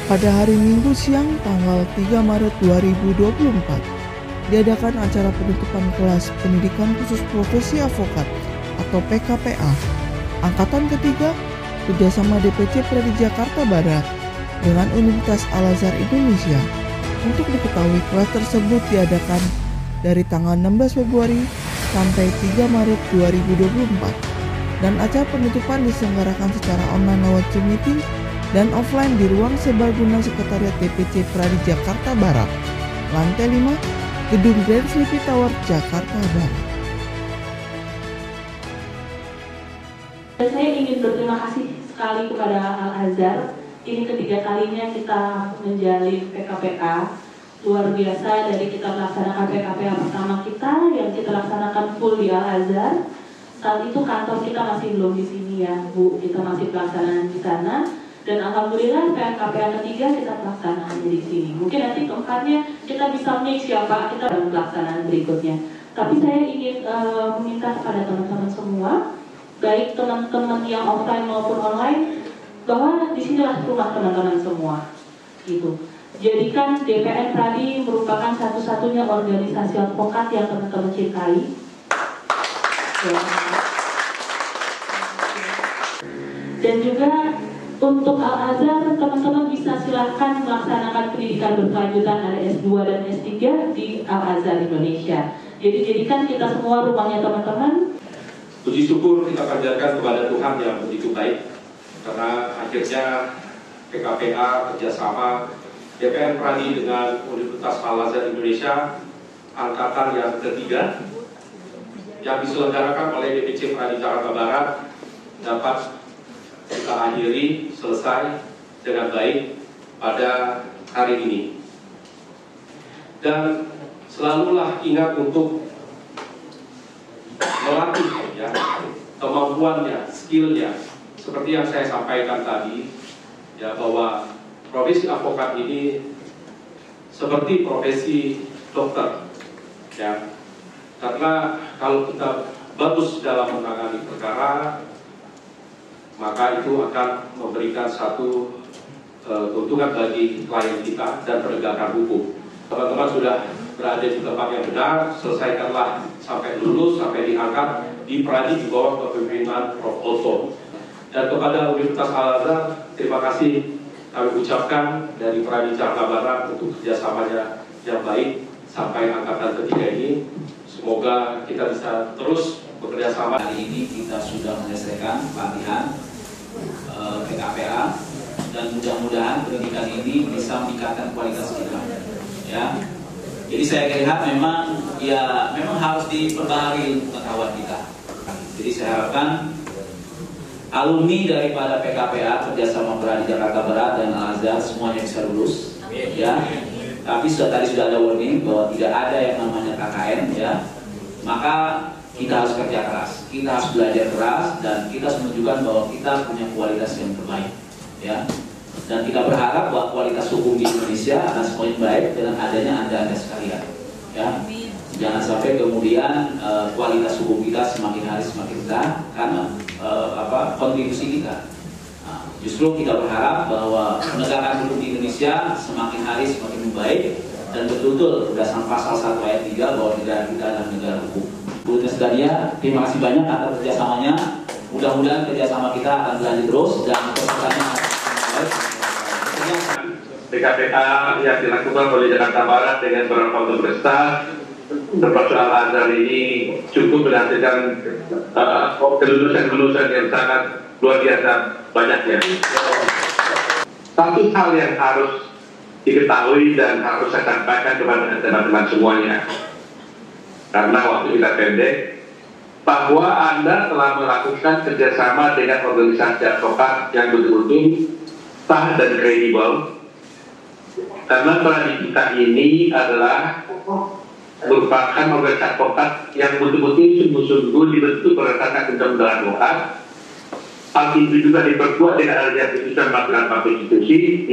Pada hari Minggu siang tanggal 3 Maret 2024, diadakan acara penutupan kelas Pendidikan Khusus Profesi Avokat atau PKPA Angkatan ketiga kerjasama DPC Pradi Jakarta Barat dengan Universitas Al-Azhar Indonesia. Untuk diketahui, kelas tersebut diadakan dari tanggal 16 Februari sampai 3 Maret 2024 dan acara penutupan diselenggarakan secara online lewat Zoom meeting dan offline di ruang serbaguna Sekretariat DPC Pradi Jakarta Barat, lantai 5, Gedung Grand Sleepy Tower, Jakarta Barat. Saya ingin berterima kasih sekali kepada Al-Azhar. Ini ketiga kalinya kita menjalin PKPA. Luar biasa, dari kita melaksanakan PKPA pertama kita yang kita laksanakan full di Al-Azhar. Saat itu kantor kita masih belum di sini ya, Bu. Kita masih pelaksanaan di sana. Dan alhamdulillah PKPA ketiga kita pelaksanaan di sini. Mungkin nanti keempatnya kita bisa mix ya Pak, kita dalam pelaksanaan berikutnya. Tapi saya ingin meminta kepada teman-teman semua, baik teman-teman yang offline maupun online, bahwa disinilah rumah teman-teman semua. Gitu. Jadikan DPN Pradi merupakan satu-satunya organisasi advokat yang teman-teman cintai. Dan juga untuk Al-Azhar, teman-teman bisa silahkan melaksanakan pendidikan berkelanjutan ada S2 dan S3 di Al-Azhar Indonesia. Jadi jadikan kita semua rumahnya teman-teman. Puji syukur kita panjatkan kepada Tuhan yang begitu baik, karena akhirnya PKPA kerjasama DPN Pradi dengan Universitas Al-Azhar Indonesia angkatan yang ketiga yang diselenggarakan oleh DPC Pradi Jakarta Barat dapat kita akhiri selesai dengan baik pada hari ini. Dan selalulah ingat untuk melatih ya, kemampuannya, skillnya, seperti yang saya sampaikan tadi ya, bahwa profesi avokat ini seperti profesi dokter ya, karena kalau kita bagus dalam menangani perkara, maka itu akan memberikan satu keuntungan bagi klien kita dan penegakan hukum. Teman-teman sudah berada di tempat yang benar, selesaikanlah sampai lulus, sampai diangkat di Pradi di bawah kepemimpinan Prof. Oto. Dan kepada Universitas Al-Azhar, terima kasih kami ucapkan dari Pradi Jakarta Barat untuk kerjasamanya yang baik sampai angkatan ketiga ini. Semoga kita bisa terus bekerja sama. Hari ini kita sudah menyelesaikan pelatihan PKPA dan mudah-mudahan pendidikan ini bisa meningkatkan kualitas kita. Ya, jadi saya lihat memang harus diperbaharui pengetahuan kita. Jadi saya harapkan alumni daripada PKPA kerjasama Pradi Jakarta Barat dan Al-Azhar semuanya bisa lulus. Ya, tapi tadi sudah ada warning bahwa tidak ada yang namanya KKN. Ya, maka kita harus kerja keras, kita harus belajar keras, dan kita harus menunjukkan bahwa kita punya kualitas yang terbaik, ya. Dan kita berharap bahwa kualitas hukum di Indonesia akan semakin baik dengan adanya Anda sekalian, ya. Jangan sampai kemudian kualitas hukum kita semakin hari semakin rendah karena kontribusi kita. Nah, justru kita berharap bahwa penegakan hukum di Indonesia semakin hari semakin membaik dan betul-betul berdasarkan pasal 1 ayat 3 bahwa negara kita adalah negara hukum. Bu Nesdaria, terima kasih banyak atas kerjasamanya. Mudah-mudahan kerjasama kita akan berlanjut terus dan pesertanya akan baik. PKPA yang dilakukan oleh Jakarta Barat dengan beberapa universitas termasuk Al-Azhar ini cukup menghasilkan kelulusan-kelulusan yang sangat luar biasa banyaknya. Satu hal yang harus diketahui dan harus saya sampaikan kepada teman-teman semuanya, karena waktu kita pendek, bahwa Anda telah melakukan kerjasama dengan organisasi advokat yang betul-betul sah dan kredibel, karena Pradi kita ini adalah merupakan organisasi advokat yang betul-betul sungguh-sungguh dibentuk berdasarkan undang-undang advokat. Hal itu juga diperkuat dengan adanya putusan Mahkamah Konstitusi,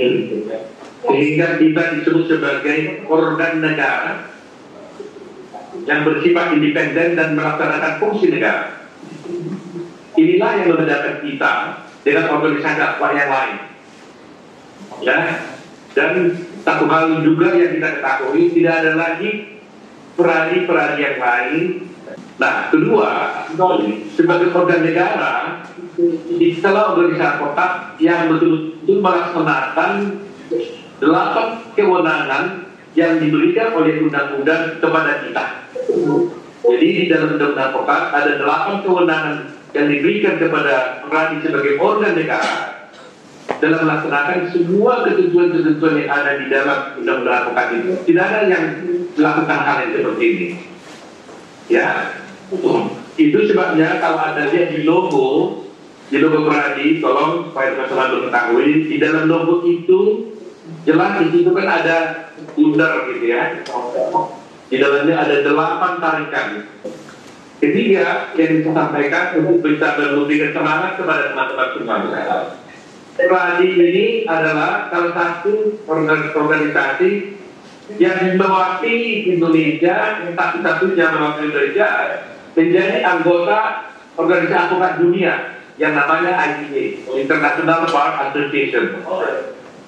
sehingga kita disebut sebagai organ negara yang bersifat independen dan melaksanakan fungsi negara. Inilah yang membedakan kita dengan organisasi dakwah yang lain. Ya, Dan satu hal juga yang kita ketahui, tidak ada lagi peradi-peradi yang lain. Nah, kedua, sebagai organ negara, itulah organisasi advokat yang betul-betul melaksanakan 8 kewenangan yang diberikan oleh undang-undang kepada kita. Jadi di dalam undang-undang advokat ada 8 kewenangan yang diberikan kepada peradi sebagai organ negara dalam melaksanakan semua ketentuan-ketentuan yang ada di dalam undang-undang advokat itu. Tidak ada yang melakukan hal yang seperti ini. Ya, itu sebabnya kalau ada lihat di logo peradi, tolong supaya teman-teman mengetahui, di dalam logo itu jelas di situ kan ada bundar gitu ya. Di dalamnya ada 8 tarikan. Ketiga yang saya sampaikan untuk bisa memberikan semangat kepada teman-teman semuanya. Peradi ini adalah salah satu organisasi yang mewakili Indonesia, yang satu-satunya mewakili Indonesia menjadi anggota organisasi advokat dunia yang namanya IBA, International Bar Association.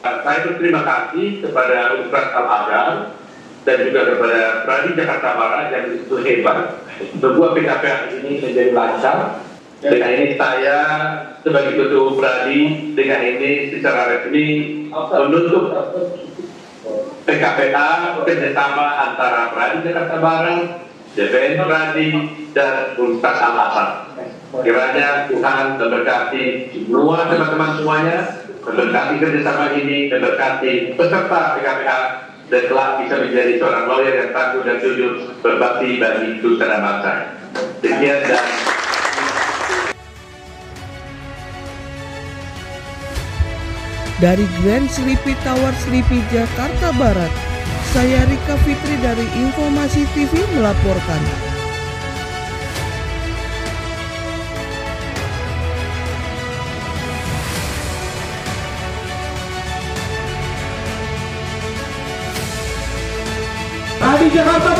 Saya berterima kasih kepada Universitas Al-Azhar dan juga kepada Peradi Jakarta Barat yang begitu hebat membuat PKPA ini menjadi lancar. Dengan ini saya sebagai ketua Peradi dengan ini secara resmi menuntut PKPA kerjasama antara Peradi Jakarta Barat, DPN Peradi, dan Universitas Al-Azhar. Kiranya Tuhan memberkati semua teman-teman semuanya, memberkati kerjasama ini, memberkati peserta PKPA, dan kelak bisa menjadi seorang lawyer yang tangguh dan jujur berbakti bagi nusa dan bangsa. Demikian dan dari Grand Sleepy Tower Sleepy Jakarta Barat, saya Rika Fitri dari Informasi TV melaporkan. Di Jakarta